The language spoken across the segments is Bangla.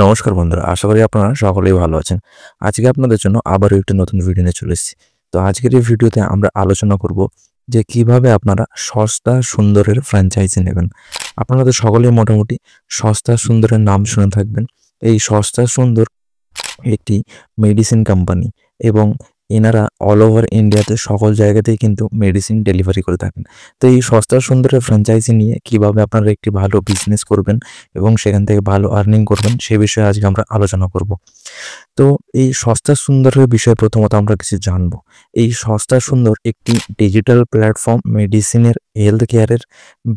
নমস্কার বন্ধুরা, আশা করি আপনারা সকলেই ভালো আছেন। আজকে আপনাদের জন্য আবারও একটি নতুন ভিডিও নিয়ে চলে এসেছি। তো আজকের এই ভিডিওতে আমরা আলোচনা করব যে কিভাবে আপনারা সস্তা সুন্দরের ফ্র্যাঞ্চাইজি নেবেন। আপনারা তো সকলেই মোটামুটি সস্তা সুন্দরের নাম শুনে থাকবেন। এই সস্তা সুন্দর একটি মেডিসিন কোম্পানি এবং এনারা অল ওভার ইন্ডিয়াতে সকল জায়গাতেই কিন্তু মেডিসিন ডেলিভারি করে থাকেন। তো এই সস্তা সুন্দরের ফ্র্যাঞ্চাইজি নিয়ে কিভাবে আপনারা একটি ভালো বিজনেস করবেন এবং সেখান থেকে ভালো আর্নিং করবেন সে বিষয়ে আজকে আমরা আলোচনা করব। তো এই সস্তা সুন্দরের বিষয়ে প্রথমত আমরা কিছু জানবো। এই সস্তা সুন্দর একটি ডিজিটাল প্ল্যাটফর্ম মেডিসিনের, হেলথ কেয়ারের,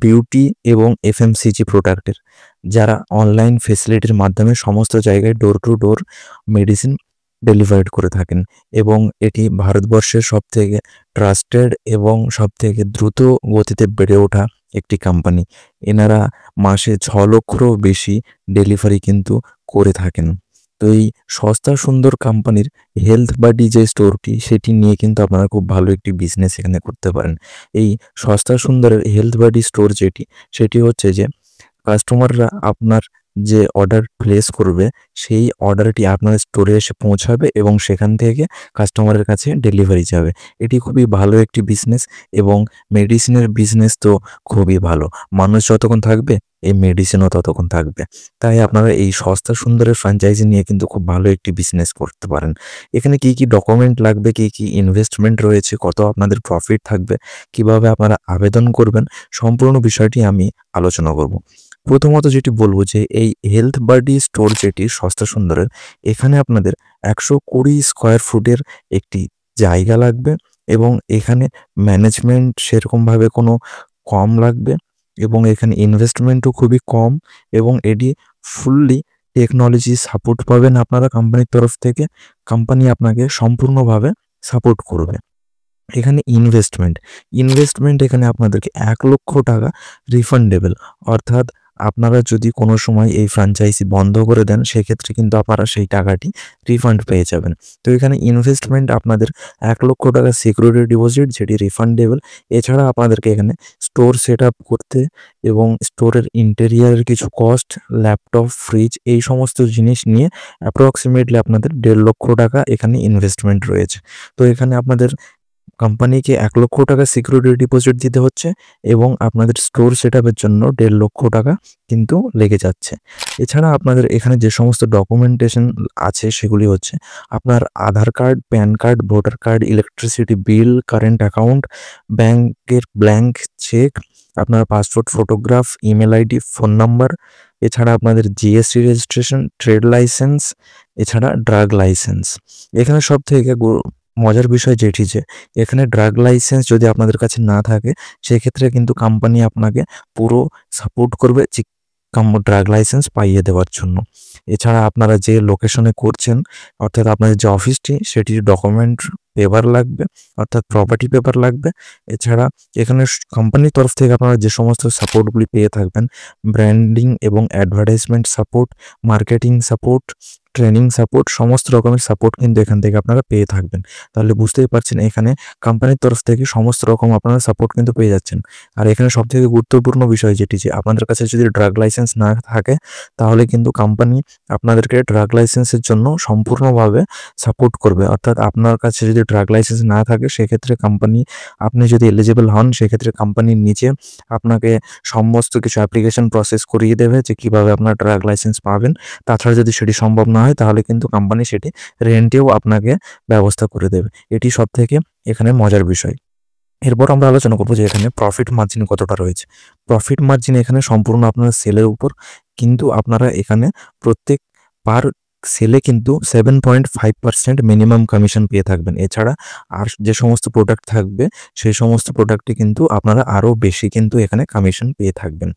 বিউটি এবং এফএমসিজি প্রোডাক্টের, যারা অনলাইন ফেসিলিটির মাধ্যমে সমস্ত জায়গায় door to door medicine delivered করে থাকেন এবং এটি ভারতবর্ষের সবথেকে ট্রাস্টেড এবং সবথেকে দ্রুত গতিতে বেড়ে ওঠা একটি কোম্পানি। এনারা মাসে 6 লক্ষেরও বেশি ডেলিভারি কিন্তু করে থাকেন। তো এই সস্তা সুন্দর কোম্পানির হেলথ বাডি যে স্টোরটি, সেটি নিয়ে কিন্তু আপনারা খুব ভালো একটি বিজনেস এখানে করতে পারেন। এই সস্তা সুন্দরের হেলথ বাডি স্টোর সেটি হচ্ছে যে কাস্টমাররা আপনার যে অর্ডার প্লেস করবে সেই অর্ডারটি আপনার স্টোরে এসে পৌঁছাবে এবং সেখান থেকে কাস্টমারের কাছে ডেলিভারি যাবে। এটি খুবই ভালো একটি বিজনেস এবং মেডিসিনের বিজনেস তো খুবই ভালো। মানুষ যতক্ষণ থাকবে এই মেডিসিনও ততক্ষণ থাকবে। তাই আপনারা এই সস্তা সুন্দরের ফ্র্যাঞ্চাইজি নিয়ে কিন্তু খুব ভালো একটি বিজনেস করতে পারেন। এখানে কি কি ডকুমেন্ট লাগবে, কি কি ইনভেস্টমেন্ট রয়েছে, কত আপনাদের প্রফিট থাকবে, কিভাবে আপনারা আবেদন করবেন, সম্পূর্ণ বিষয়টি আমি আলোচনা করব। প্রথমত যেটি বলবো যে এই হেলথ বাডি স্টোর যেটি সস্তা সুন্দরের, এখানে আপনাদের 120 স্কোয়ার ফুটের একটি জায়গা লাগবে এবং এখানে ম্যানেজমেন্ট সেরকমভাবে কোনো কম লাগবে এবং এখানে ইনভেস্টমেন্টও খুবই কম এবং এটি ফুললি টেকনোলজি সাপোর্ট পাবেন আপনারা কোম্পানির তরফ থেকে। কোম্পানি আপনাকে সম্পূর্ণভাবে সাপোর্ট করবে। এখানে ইনভেস্টমেন্ট এখানে আপনাদেরকে 1 লক্ষ টাকা রিফান্ডেবল, অর্থাৎ আপনারা যদি কোনো সময় এই ফ্র্যাঞ্চাইজি বন্ধ করে দেন সেক্ষেত্রে কিন্তু আপনারা সেই টাকাটি রিফান্ড পেয়ে যাবেন। তো এখানে ইনভেস্টমেন্ট আপনাদের 1 লক্ষ টাকা সিকিউরিটি ডিপোজিট, যেটি রিফান্ডেবল। এছাড়া আপনাদেরকে এখানে স্টোর সেট আপ করতে এবং স্টোরের ইন্টেরিয়ারের কিছু কস্ট, ল্যাপটপ, ফ্রিজ, এই সমস্ত জিনিস নিয়ে অ্যাপ্রক্সিমেটলি আপনাদের 1.5 লক্ষ টাকা এখানে ইনভেস্টমেন্ট রয়েছে। তো এখানে আপনাদের কোম্পানিকে 1 লক্ষ টাকা সিকিউরিটি ডিপোজিট দিতে হচ্ছে এবং আপনাদের স্টোর সেট আপের জন্য 1.5 লক্ষ টাকা কিন্তু লেগে যাচ্ছে। এছাড়া আপনাদের এখানে যে সমস্ত ডকুমেন্টেশন আছে সেগুলি হচ্ছে আপনার Aadhaar card, PAN card, voter card, electricity bill, current account, ব্যাংকের ব্ল্যাঙ্ক চেক, আপনার passport photograph, email ID, phone number, এছাড়া আপনাদের জিএসটি রেজিস্ট্রেশন, ট্রেড লাইসেন্স, এছাড়া ড্রাগ লাইসেন্স। এখানে সব থেকে মজার বিষয় যেটি যে এখানে ড্রাগ লাইসেন্স যদি আপনাদের কাছে না থাকে সেক্ষেত্রে কিন্তু কোম্পানি আপনাকে পুরো সাপোর্ট করবে ড্রাগ লাইসেন্স পাইয়ে দেওয়ার জন্য। এছাড়া আপনারা যে লোকেশনে করছেন, অর্থাৎ আপনাদের যে অফিসটি, সেটির ডকুমেন্ট পেপার লাগবে, অর্থাৎ প্রপার্টি পেপার লাগবে। এছাড়া এখানে কোম্পানির তরফ থেকে আপনারা যে সমস্ত সাপোর্টগুলি পেয়ে থাকবেন, ব্র্যান্ডিং এবং advertisement support, marketing support, training support, সমস্ত রকমের সাপোর্ট কিন্তু এখান থেকে আপনারা পেয়ে থাকবেন। তাহলে বুঝতেই পারছেন এখানে কোম্পানির তরফ থেকে সমস্ত রকম আপনারা সাপোর্ট কিন্তু পেয়ে যাচ্ছেন। আর এখানে সবথেকে গুরুত্বপূর্ণ বিষয় যেটি যে আপনাদের কাছে যদি ড্রাগ লাইসেন্স না থাকে তাহলে কিন্তু কোম্পানি আপনাদেরকে ড্রাগ লাইসেন্সের জন্য সম্পূর্ণভাবে সাপোর্ট করবে। অর্থাৎ আপনার কাছে যদি ড্রাগ লাইসেন্স না থাকে সেক্ষেত্রে কোম্পানি, আপনি যদি এলিজিবল হন সেক্ষেত্রে কোম্পানির নিচে আপনাকে সমস্ত কিছু অ্যাপ্লিকেশন প্রসেস করিয়ে দেবে যে কীভাবে আপনার ড্রাগ লাইসেন্স পাবেন। তাছাড়া যদি সেটি সম্ভব না হয় তাহলে কিন্তু কোম্পানি সেটি রেন্টেও আপনাকে ব্যবস্থা করে দেবে। এটি সবথেকে এখানে মজার বিষয়। এরপর আমরা আলোচনা করবো যে এখানে প্রফিট মার্জিন কতটা রয়েছে। প্রফিট মার্জিন এখানে সম্পূর্ণ আপনার সেলের উপর, কিন্তু আপনারা এখানে প্রত্যেক পার সেলে কিন্তু 7.5% মিনিমাম কমিশন পেয়ে থাকবেন। এছাড়া আর যে সমস্ত প্রোডাক্ট থাকবে সেই সমস্ত প্রোডাক্টে কিন্তু আপনারা আরও বেশি কিন্তু এখানে কমিশন পেয়ে থাকবেন।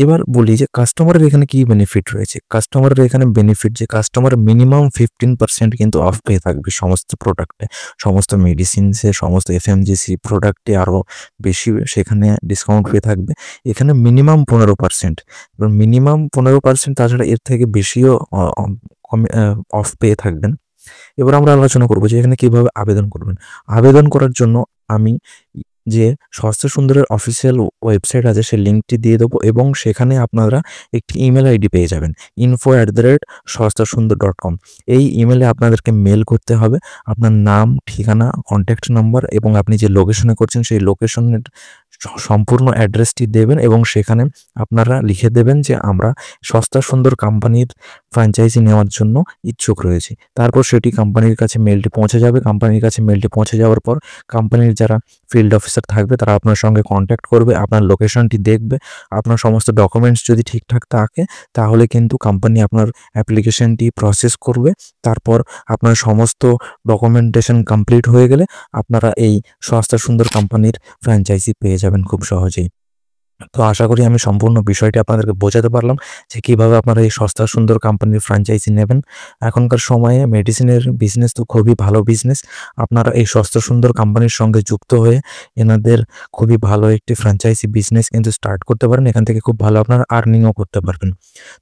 এবার বলি যে কাস্টমারের এখানে কি বেনিফিট রয়েছে। কাস্টমারের এখানে বেনিফিট যে কাস্টমার মিনিমাম 15% কিন্তু অফ পেয়ে থাকবে সমস্ত প্রোডাক্টে, সমস্ত মেডিসিনসে, সমস্ত এফএমজিসি প্রোডাক্টে আরও বেশি সেখানে ডিসকাউন্ট পেয়ে থাকবে। এখানে মিনিমাম 15%, এবার মিনিমাম 15%, তাছাড়া এর থেকে বেশিও অফ পেয়ে থাকবেন। এবার আমরা আলোচনা করবো যে এখানে কিভাবে আবেদন করবেন। আবেদন করার জন্য আমি যে সস্তা সুন্দরের অফিসিয়াল ওয়েবসাইট আছে, সেই লিঙ্কটি দিয়ে দেবো এবং সেখানে আপনারা একটি ইমেল আইডি পেয়ে যাবেন, info@সস্তাসুন্দর.com। এই ইমেলে আপনাদেরকে মেল করতে হবে আপনার নাম, ঠিকানা, কন্ট্যাক্ট নাম্বার এবং আপনি যে লোকেশনে করছেন সেই লোকেশনের সম্পূর্ণ অ্যাড্রেসটি দেবেন এবং সেখানে আপনারা লিখে দেবেন যে আমরা সস্তা সুন্দর কোম্পানির ফ্র্যাঞ্চাইজি নেওয়ার জন্য ইচ্ছুক রয়েছি। তারপর সেটি কোম্পানির কাছে মেলটি পৌঁছে যাবে। কোম্পানির কাছে মেলটি পৌঁছে যাওয়ার পর কোম্পানির যারা ফিল্ড অফিসার থাকবে তারা আপনার সঙ্গে কন্ট্যাক্ট করবে, আপনার লোকেশনটি দেখবে। আপনার সমস্ত ডকুমেন্টস যদি ঠিকঠাক থাকে তাহলে কিন্তু কোম্পানি আপনার অ্যাপ্লিকেশনটি প্রসেস করবে। তারপর আপনার সমস্ত ডকুমেন্টেশন কমপ্লিট হয়ে গেলে আপনারা এই সস্তা সুন্দর কোম্পানির ফ্র্যাঞ্চাইজি পেয়ে যাবেন খুব সহজেই। তো আশা করি আমি সম্পূর্ণ বিষয়টি আপনাদেরকে বোঝাতে পারলাম যে কীভাবে আপনারা এই সস্তা সুন্দর কোম্পানির ফ্র্যাঞ্চাইজি নেবেন। এখনকার সময়ে মেডিসিনের বিজনেস তো খুবই ভালো বিজনেস। আপনারা এই সস্তা সুন্দর কোম্পানির সঙ্গে যুক্ত হয়ে এনাদের খুবই ভালো একটি ফ্র্যাঞ্চাইজি বিজনেস কিন্তু স্টার্ট করতে পারেন। এখান থেকে খুব ভালো আপনারা আর্নিংও করতে পারবেন।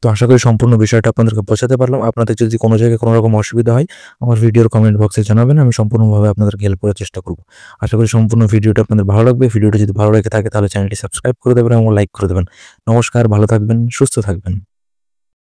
তো আশা করি সম্পূর্ণ বিষয়টা আপনাদেরকে বোঝাতে পারলাম। আপনাদের যদি কোনো জায়গায় কোনো রকম অসুবিধা হয় আমার ভিডিওর কমেন্ট বক্সে জানাবেন, আমি সম্পূর্ণভাবে আপনাদেরকে হেল্প করার চেষ্টা করব। আশা করি সম্পূর্ণ ভিডিওটা আপনাদের ভালো লাগবে। ভিডিওটা যদি ভালো লেগে থাকে তাহলে চ্যানেলটি সাবস্ক্রাইব করে দেবেন এবং লাইক করে দেবেন। নমস্কার, ভালো থাকবেন, সুস্থ থাকবেন।